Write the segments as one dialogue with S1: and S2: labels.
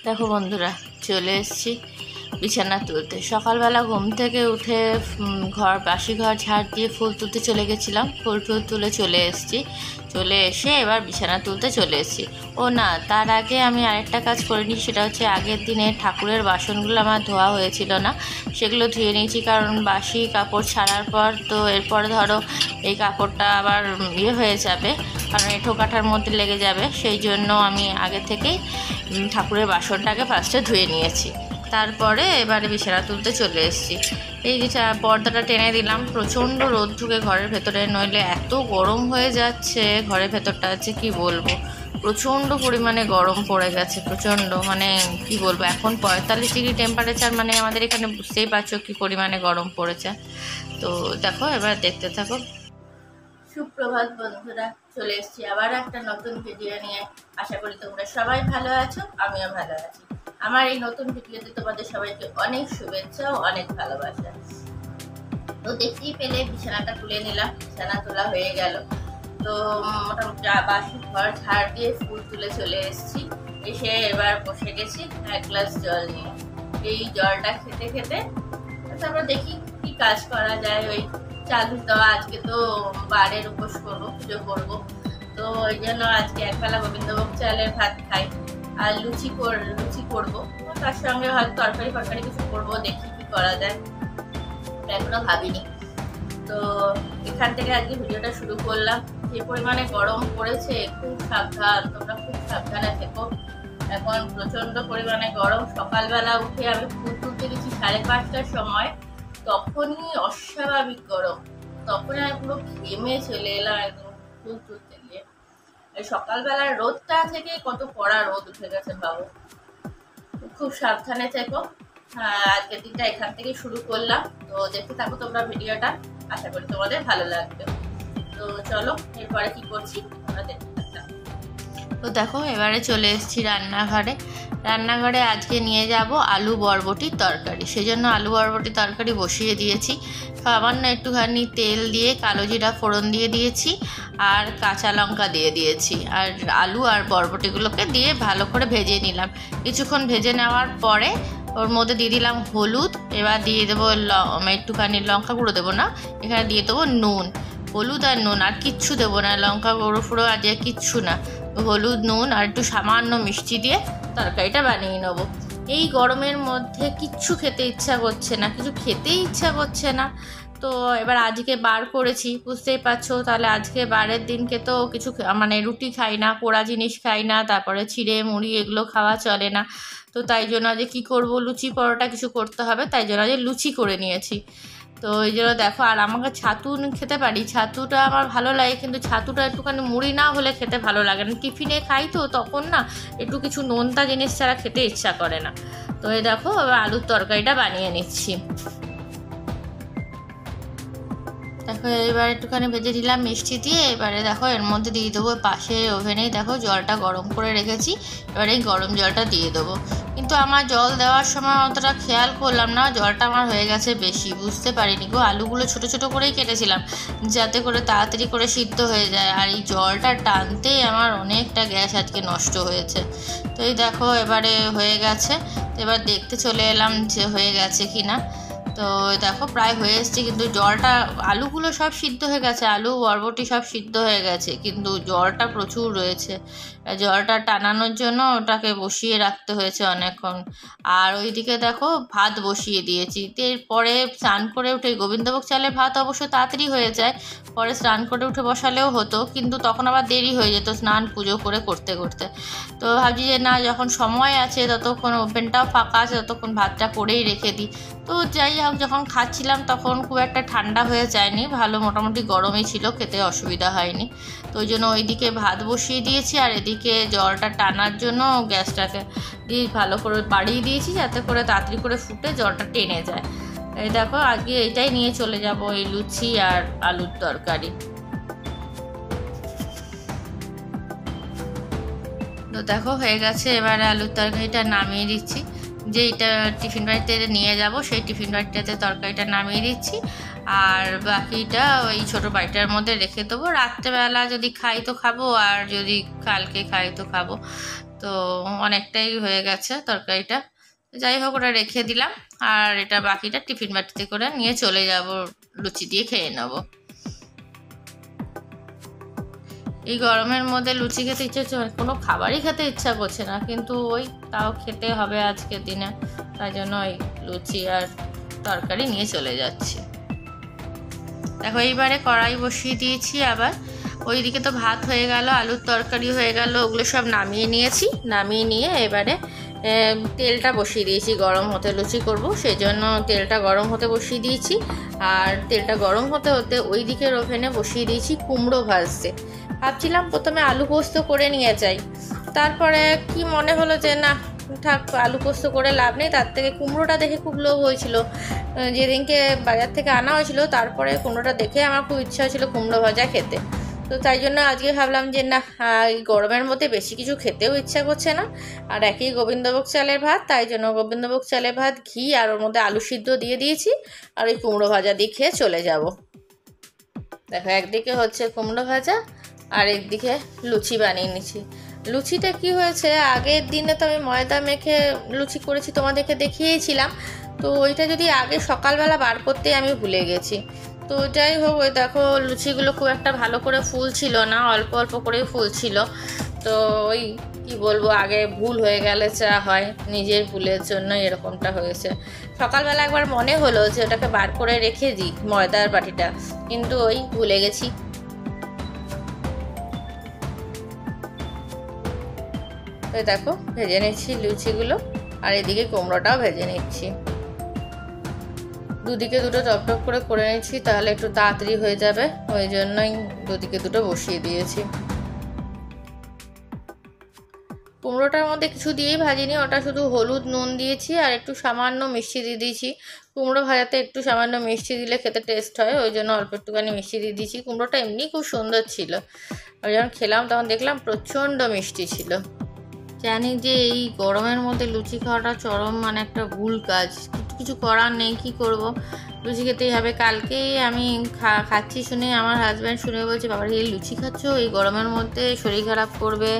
S1: দেখো বন্ধুরা, চলে এসেছি বিছানা তুলতে। সকালবেলা ঘুম থেকে উঠে বাসি ঘর ঝাড় দিয়ে ফুল তুলতে চলে গেছিলাম। ফুল তুলে চলে এসেছি। চলে এসে এবার বিছানা তুলতে চলে এসেছি। ও না, তার আগে আমি আরেকটা কাজ করিনি। সেটা হচ্ছে আগের দিনে ঠাকুরের বাসনগুলো আমার ধোয়া হয়েছিল না, সেগুলো ধুয়ে নিয়েছি। কারণ বাসি কাপড় ছাড়ার পর তো এরপরে ধরো এই কাপড়টা আবার হয়ে যাবে, কারণ এঁঠো কাঠার মধ্যে লেগে যাবে। সেই জন্য আমি আগে থেকেই ঠাকুরের বাসনটাকে ফার্স্টে ধুয়ে নিয়েছি। তারপরে এবারে বিছানা তুলতে চলে এসেছি। এই যে পর্দাটা টেনে দিলাম। প্রচণ্ড রোদ ঢুকে ঘরের ভেতরে, নইলে এত গরম হয়ে যাচ্ছে ঘরের ভেতরটা, আছে কি বলবো। প্রচণ্ড পরিমাণে গরম পড়ে গেছে, প্রচণ্ড, মানে কি বলবো। এখন 45 ডিগ্রি টেম্পারেচার, মানে আমাদের এখানে বুঝতেই পারছো কি পরিমাণে গরম পড়েছে। তো দেখো, এবার দেখতে থাকো। সুপ্রভাত বন্ধুরা, চলে এসেছি আবার একটা নতুন ভিডিও নিয়ে। আশা করি তোমরা সবাই ভালো আছো, আমিও ভালো আছি। আমার এই নতুন ভিডিওতে তোমাদের সবাইকে অনেক শুভেচ্ছা ও অনেক ভালোবাসা। তো দেখতেই পেলে বিছানাটা তুলে নিলাম। বিছানা তোলা হয়ে গেল। তো মোটামুটি বাসি ঘর ঝাড় দিয়ে ফুল তুলে চলে এসেছি। এসে এবার বসে গেছি এক গ্লাস জল নিয়ে। এই জলটা খেতে খেতে তারপর দেখি কি কাজ করা যায়। ওই চালু দেওয়া, আজকে তো বারের উপোস করবো, পুজো করবো। তো ওই জন্য আজকে একবেলা গোবিন্দভোগ চালের ভাত খাই, আর লুচি করবো। তার সঙ্গে হয়তো তরকারি কিছু করবো, দেখি কি করা যায়, এখনো ভাবিনি। তো এখান থেকে আজকে ভিডিওটা শুরু করলাম। যে পরিমাণে গরম পড়েছে, খুব সাবধান, তোমরা খুব সাবধানে থেকো। এখন প্রচন্ড পরিমাণে গরম। সকালবেলা উঠে আমি ফুল তুলতে গেছি 5:30টার সময়, তখনই অস্বাভাবিক গরম। তখন আমি পুরো ঘেমে চলে এলাম একদম ফুল তুলতে গিয়ে। সকালবেলার রোদটা থেকে কত কড়া রোদ উঠে গেছে ভাবো। খুব সাবধানে থেকো। আজকের দিনটা এখান থেকে শুরু করলাম। তো দেখতে থাকো তোমরা ভিডিওটা, আশা করি তোমাদের ভালো লাগবে। তো চলো এরপরে কি করছি তোমরা দেখতে থাকো। তো দেখো, এবারে চলে এসেছি রান্নাঘরে আজকে নিয়ে যাব আলু বরবটির তরকারি। সেজন্য আলু বরবটির তরকারি বসিয়ে দিয়েছি। সামান্য একটুখানি তেল দিয়ে কালো জিরা ফোড়ন দিয়ে দিয়েছি, আর কাঁচা লঙ্কা দিয়ে দিয়েছি, আর আলু আর বরবটিগুলোকে দিয়ে ভালো করে ভেজে নিলাম। কিছুক্ষণ ভেজে নেওয়ার পরে ওর মধ্যে দিয়ে দিলাম হলুদ। এবার দিয়ে দেবো একটুখানি লঙ্কা গুঁড়ো দেবো না, এখানে দিয়ে দেবো নুন, হলুদ আর নুন, আর কিচ্ছু দেবো না, লঙ্কা গুঁড়ো ফুড়ো আর দিয়ে কিচ্ছু না। হলুদ, নুন আর একটু সামান্য মিষ্টি দিয়ে তরকারিটা বানিয়ে নেবো। এই গরমের মধ্যে কিচ্ছু খেতে ইচ্ছা করছে না, কিছু খেতেই ইচ্ছা করছে না। তো এবার আজকে বার করেছি, বুঝতেই পারছো। তাহলে আজকে বারের দিনকে তো কিছু মানে রুটি খাই না, পোড়া জিনিস খাই না, তারপরে চিড়ে মুড়ি এগুলো খাওয়া চলে না। তো তাই জন্য আজকে কী করবো, লুচি পরোটা কিছু করতে হবে, তাই জন্য আজকে লুচি করে নিয়েছি। তো এই জন্য দেখো, আর আমাকে ছাতু খেতে পারি, ছাতুটা আমার ভালো লাগে, কিন্তু ছাতুটা একটুখানি মুড়ি না হলে খেতে ভালো লাগে না। টিফিনে খাই তো তখন না একটু কিছু নোনতা জিনিস ছাড়া খেতে ইচ্ছা করে না। তো এই দেখো, এবার আলুর তরকারিটা বানিয়ে নিচ্ছি। দেখো, এবার একটুখানি ভেজে দিলাম মিষ্টি দিয়ে। এবারে দেখো এর মধ্যে দিয়ে দেবো, পাশে ওভেনেই দেখো জলটা গরম করে রেখেছি। এবারে এই গরম জলটা দিয়ে দেবো। কিন্তু আমার জল দেওয়ার সময় অতটা খেয়াল করলাম না, জলটা আমার হয়ে গেছে বেশি, বুঝতে পারিনি গো। আলুগুলো ছোটো ছোটো করেই কেটেছিলাম যাতে করে তাড়াতাড়ি করে সিদ্ধ হয়ে যায়, আর এই জলটা টানতেই আমার অনেকটা গ্যাস আজকে নষ্ট হয়েছে। তো এই দেখো এবারে হয়ে গেছে। এবার দেখতে চলে এলাম যে হয়ে গেছে কি না। তো দেখো প্রায় হয়ে এসছে, কিন্তু জলটা, আলুগুলো সব সিদ্ধ হয়ে গেছে, আলু বরবটি সব সিদ্ধ হয়ে গেছে, কিন্তু জলটা প্রচুর রয়েছে। জলটা টানানোর জন্য ওটাকে বসিয়ে রাখতে হয়েছে অনেকক্ষণ। আর ওইদিকে দেখো ভাত বসিয়ে দিয়েছি। এরপরে স্নান করে উঠে, গোবিন্দভোগ চালের ভাত অবশ্য তাড়াতাড়ি হয়ে যায়, পরে স্নান করে উঠে বসালেও হতো, কিন্তু তখন আবার দেরি হয়ে যেত স্নান পুজো করতে করতে। তো ভাবছি যে না, যখন সময় আছে ততক্ষণ, ওভেনটাও ফাঁকা আছে, ততক্ষণ ভাতটা করেই রেখে দিই। তো যাই হোক, যখন খাচ্ছিলাম তখন খুব একটা ঠান্ডা হয়ে যায়নি, ভালো মোটামুটি গরমই ছিল, খেতে অসুবিধা হয়নি। তো ওই জন্য ওইদিকে ভাত বসিয়ে দিয়েছি, আর এদিকে জলটা টানার জন্য গ্যাসটাকে দিয়ে ভালো করে বাড়িয়ে দিয়েছি, যাতে করে তাড়াতাড়ি করে ফুটে জলটা টেনে যায়। এই দেখো, আজকে এইটাই নিয়ে চলে যাব, এই লুচি আর আলুর তরকারি। তো দেখো হয়ে গেছে। এবারে আলুর তরকারিটা নামিয়ে দিচ্ছি। যেইটা টিফিন বাড়িতে নিয়ে যাব সেই টিফিন বাড়িটাতে তরকারিটা নামিয়ে দিচ্ছি, আর বাকিটা ওই ছোটো বাড়িটার মধ্যে রেখে দেবো। রাত্রেবেলা যদি খাই তো খাবো, আর যদি কালকে খাই তো খাবো। তো অনেকটাই হয়ে গেছে তরকারিটা। যাই হোক, ওটা রেখে দিলাম, আর এটা বাকিটা টিফিন বাটিতে করে নিয়ে চলে যাব, লুচি দিয়ে খেয়ে নেব। এই গরমের মধ্যে লুচি খেতে ইচ্ছে হচ্ছে, কোনো খাবারই খেতে ইচ্ছা করছে না, কিন্তু ওই তাও খেতে হবে আজকের দিনে, তাই জন্য ওই লুচি আর তরকারি নিয়ে চলে যাচ্ছি। দেখো এইবারে কড়াই বসিয়ে দিয়েছি আবার। ওইদিকে তো ভাত হয়ে গেল, আলুর তরকারি হয়ে গেল, ওগুলো সব নামিয়ে নিয়েছি। নামিয়ে নিয়ে এবারে তেলটা বসিয়ে দিয়েছি গরম হতে, লুচি করব সেই জন্য তেলটা গরম হতে বসিয়ে দিয়েছি। আর তেলটা গরম হতে হতে ওই দিকের ওভেনে বসিয়ে দিয়েছি কুমড়ো ভাজতে। ভাবছিলাম প্রথমে আলু পোস্ত করে নিয়ে যাই, তারপরে কি মনে হলো যে না থাক, আলু পোস্ত করে লাভ নেই, তার থেকে কুমড়োটা দেখে খুব লোভ হয়েছিল যেদিনকে বাজার থেকে আনা হয়েছিল। তারপরে কুমড়োটা দেখে আমার খুব ইচ্ছা হয়েছিল কুমড়ো ভাজা খেতে, তো তাই জন্য আজকে ভাবলাম যে না, এই গরমের মধ্যে বেশি কিছু খেতেও ইচ্ছা করছে না, আর একই গোবিন্দভোগ চালের ভাত, তাই জন্য গোবিন্দভোগ চালের ভাত, ঘি আর ওর মধ্যে আলু সিদ্ধ দিয়ে দিয়েছি, আর ওই কুমড়ো ভাজা দিয়ে খেয়ে চলে যাব। দেখো একদিকে হচ্ছে কুমড়ো ভাজা আর একদিকে লুচি বানিয়ে নিচ্ছি। লুচিটা কি হয়েছে, আগের দিনে তো আমি ময়দা মেখে লুচি করেছি, তোমাদেরকে দেখিয়েছিলাম, তো ওইটা যদি আগে সকালবেলা বার করতে আমি ভুলে গেছি। তো যাই হোক, ওই দেখো লুচিগুলো খুব একটা ভালো করে ফুলছিল না, অল্প অল্প করেই ফুলছিল। তো ওই কি বলবো, আগে ভুল হয়ে গেলে যা হয়, নিজের ভুলের জন্য এরকমটা হয়েছে। সকালবেলা একবার মনে হলো যে ওটাকে বার করে রেখে দিই ময়দার বাটিটা, কিন্তু ওই ভুলে গেছি। তো দেখো ভেজে নিচ্ছি লুচিগুলো, আর এদিকে কুমড়োটাও ভেজে নিচ্ছি। দুদিকে দুটো টপ করে নিচ্ছি, তাহলে একটু তাড়াতাড়ি হয়ে যাবে, ওই জন্যই দুদিকে দুটো বসিয়ে দিয়েছি। কুমড়োটার মধ্যে কিছু দিয়েই ভাজিনি, ওটা শুধু হলুদ নুন দিয়েছি আর একটু সামান্য মিষ্টি দিয়ে দিয়েছি। কুমড়ো ভাজাতে একটু সামান্য মিষ্টি দিলে খেতে টেস্ট হয়, ওই জন্য অল্প একটুখানি মিষ্টি দিয়ে দিয়েছি। কুমড়োটা এমনি খুব সুন্দর ছিল, আমি যখন খেলাম তখন দেখলাম প্রচণ্ড মিষ্টি ছিল। জানি যে এই গরমের মধ্যে লুচি খাওয়াটা চরম মানে একটা ভুল কাজ, কিছু করার নেই, কি করব, লুচি খেতেই হবে। কালকেই আমি খাচ্ছি শুনে আমার হাজব্যান্ড শুনে বলছে, বাবা এই লুচি খাচ্ছ এই গরমের মধ্যে, শরীর খারাপ করবে।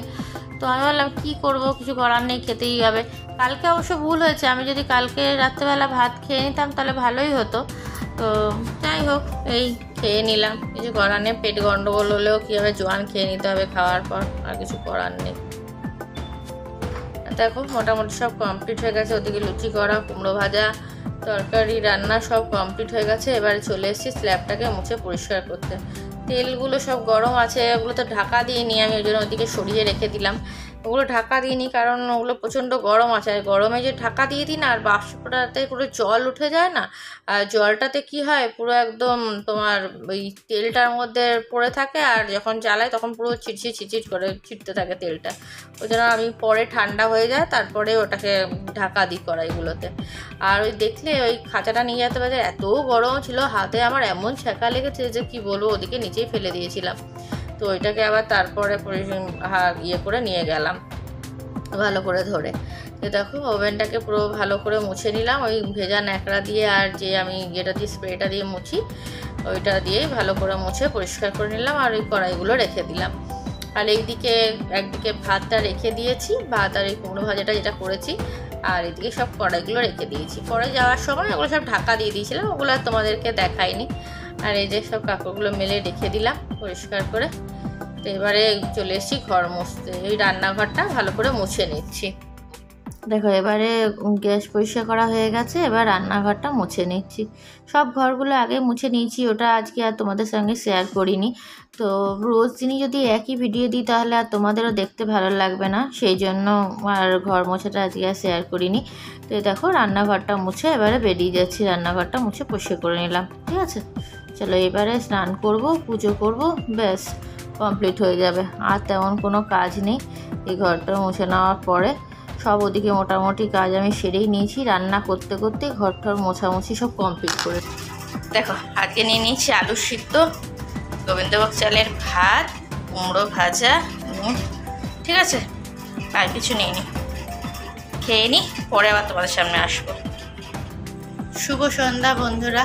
S1: তো আমি বললাম কী করব, কিছু করার নেই, খেতেই হবে। কালকে অবশ্য ভুল হয়েছে, আমি যদি কালকে রাত্রেবেলা ভাত খেয়ে নিতাম তাহলে ভালোই হতো। তো যাই হোক, এই খেয়ে নিলাম, কিছু করার নেই, পেট গন্ডগোল হলেও কী হবে, জোয়ান খেয়ে নিতে হবে খাওয়ার পর, আর কিছু করার নেই। দেখো মোটামুটি সব কমপ্লিট হয়ে গেছে, ওদিকে লুচি করা, কুমড়ো ভাজা, তরকারি রান্না সব কমপ্লিট হয়ে গেছে। এবারে চলে এসেছি স্ল্যাবটাকে মুছে পরিষ্কার করতে। তেলগুলো সব গরম আছে, ওগুলো তো ঢাকা দিয়ে নিই আমি, ওই জন্য ওদিকে সরিয়ে রেখে দিলাম। ওগুলো ঢাকা দিইনি কারণ ওগুলো প্রচণ্ড গরম আছে, আর গরমে যে ঢাকা দিয়ে দিই না, আর বাষ্পটাতে পুরো জল উঠে যায় না, আর জলটাতে কি হয় পুরো একদম তোমার ওই তেলটার মধ্যে পড়ে থাকে, আর যখন জ্বালায় তখন পুরো চিটচিট করে ছিটতে থাকে তেলটা। ওই জন্য আমি পরে ঠান্ডা হয়ে যায় তারপরে ওটাকে ঢাকা দিই কড়াইগুলোতে। আর ওই দেখলে ওই খাঁচাটা নিয়ে যেতে পারে, এত গরম ছিল, হাতে আমার এমন ছ্যাঁকা লেগেছে যে কি বলবো, ওদিকে নিচেই ফেলে দিয়েছিলাম। তো ওইটাকে আবার তারপরে ইয়ে করে নিয়ে গেলাম ভালো করে ধরে। তো দেখো ওভেনটাকে পুরো ভালো করে মুছে নিলাম, ওই ভেজা ন্যাকড়া দিয়ে আর যে আমি যেটা দিয়ে স্প্রেটা দিয়ে মুছি ওইটা দিয়েই ভালো করে মুছে পরিষ্কার করে নিলাম, আর ওই কড়াইগুলো রেখে দিলাম। আর একদিকে ভাতটা রেখে দিয়েছি, ভাত আর এই কুমড়ো ভাজাটা যেটা করেছি, আর এদিকে সব কড়াইগুলো রেখে দিয়েছি। পরে যাওয়ার সময় ওগুলো সব ঢাকা দিয়ে দিয়েছিলাম, ওগুলো আর তোমাদেরকে দেখাইনি। আর এই যে সব কাপড়গুলো মেলে রেখে দিলাম পরিষ্কার করে। তো এবারে চলে এসেছি ঘর মুছতে, এই রান্নাঘরটা ভালো করে মুছে নিচ্ছি। দেখো এবারে গ্যাস পরিষ্কার করা হয়ে গেছে, এবার রান্নাঘরটা মুছে নিচ্ছি। সব ঘরগুলো আগে মুছে নিয়েছি, ওটা আজকে আর তোমাদের সঙ্গে শেয়ার করিনি। তো রোজ দিনই যদি একই ভিডিও দিই তাহলে আর তোমাদেরও দেখতে ভালো লাগবে না, সেই জন্য আর ঘর মোছাটা আজকে আর শেয়ার করিনি। তো দেখো রান্নাঘরটা মুছে এবারে বেরিয়ে যাচ্ছি, রান্নাঘরটা মুছে পরিষ্কার করে নিলাম। ঠিক আছে, চলো এবারে স্নান করব, পুজো করব, ব্যাস কমপ্লিট হয়ে যাবে, আর তেমন কোনো কাজ নেই। এই ঘরটা মুছে নেওয়ার পরে সব ওদিকে মোটামুটি কাজ আমি সেরেই নিয়েছি, রান্না করতে করতে ঘরটার মোছামুছি সব কমপ্লিট করে। দেখো আজকে নিয়ে নিয়েছি আলু সিদ্ধ, গোবিন্দভোগ চালের ভাত, কুমড়ো ভাজা, ঠিক আছে, আর কিছু নিইনি। খেয়ে নিই, পরে আবার তোমাদের সামনে আসবো। শুভ সন্ধ্যা বন্ধুরা,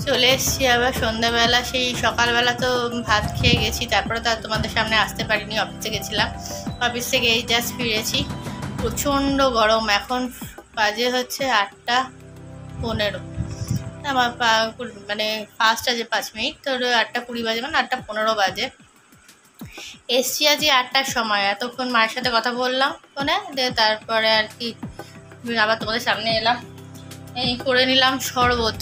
S1: চলে এসেছি আবার সন্ধ্যাবেলা। সেই সকালবেলা তো ভাত খেয়ে গেছি, তারপরে তো আর তোমাদের সামনে আসতে পারিনি, অফিসে গেছিলাম। অফিস থেকে এই জাস্ট ফিরেছি। প্রচণ্ড গরম। এখন বাজে হচ্ছে 8:15। আমার মানে 5 মিনিট, তো 8:20 বাজে, মানে 8:15 বাজে। এসছি আজ 8টার সময়। এতক্ষণ মায়ের সাথে কথা বললাম ফোনে, দিয়ে তারপরে আর কি আবার তোমাদের সামনে এলাম। এই করে নিলাম শরবত,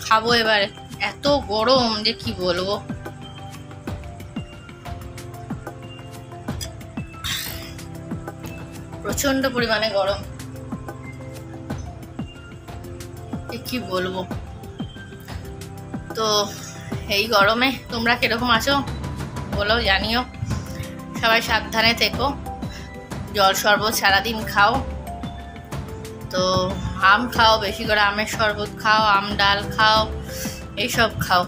S1: খাবো এবারে। এত গরম যে কি বলবো। প্রচন্ড পরিমাণে গরম, কি বলবো। তো এই গরমে তোমরা কিরকম আছো বলো, জানিও। সবাই সাবধানে থেকো, জল শরবত সারাদিন খাও। তো আম খাও, বেশি করে আমের শরবত খাও, আম ডাল খাও, এইসব খাও,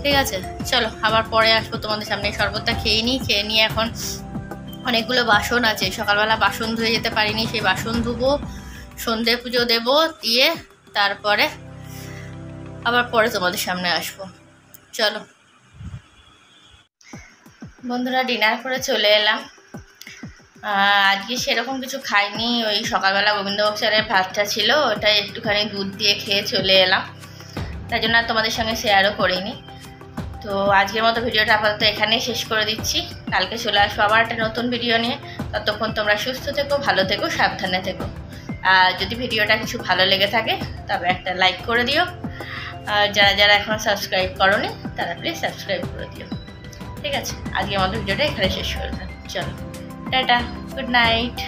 S1: ঠিক আছে? চলো আবার পরে আসবো তোমাদের সামনে। শরবতটা খেয়ে নিয়ে এখন অনেকগুলো বাসন আছে, সকালবেলা বাসন ধুয়ে যেতে পারিনি, সেই বাসন ধুবো, সন্ধে পুজো দেবো, দিয়ে তারপরে আবার পরে তোমাদের সামনে আসবো। চলো বন্ধুরা, ডিনার করে চলে এলাম। আজকে সেরকম কিছু খাইনি, ওই সকালবেলা গোবিন্দভোগ চালের ভাতটা ছিল, ওটা একটুখানি দুধ দিয়ে খেয়ে চলে এলাম, তাই জন্য আর তোমাদের সঙ্গে শেয়ারও করিনি। তো আজকের মতো ভিডিওটা আপাতত এখানেই শেষ করে দিচ্ছি। কালকে চলে আসবো আবার একটা নতুন ভিডিও নিয়ে। ততক্ষণ তোমরা সুস্থ থেকো, ভালো থেকো, সাবধানে থেকো। আর যদি ভিডিওটা কিছু ভালো লেগে থাকে তবে একটা লাইক করে দিও। আর যারা এখনও সাবস্ক্রাইব করোনি তারা প্লিজ সাবস্ক্রাইব করে দিও, ঠিক আছে? আজকের মতো ভিডিওটা এখানে শেষ করে দাও। চলো টাটা, গুড নাইট।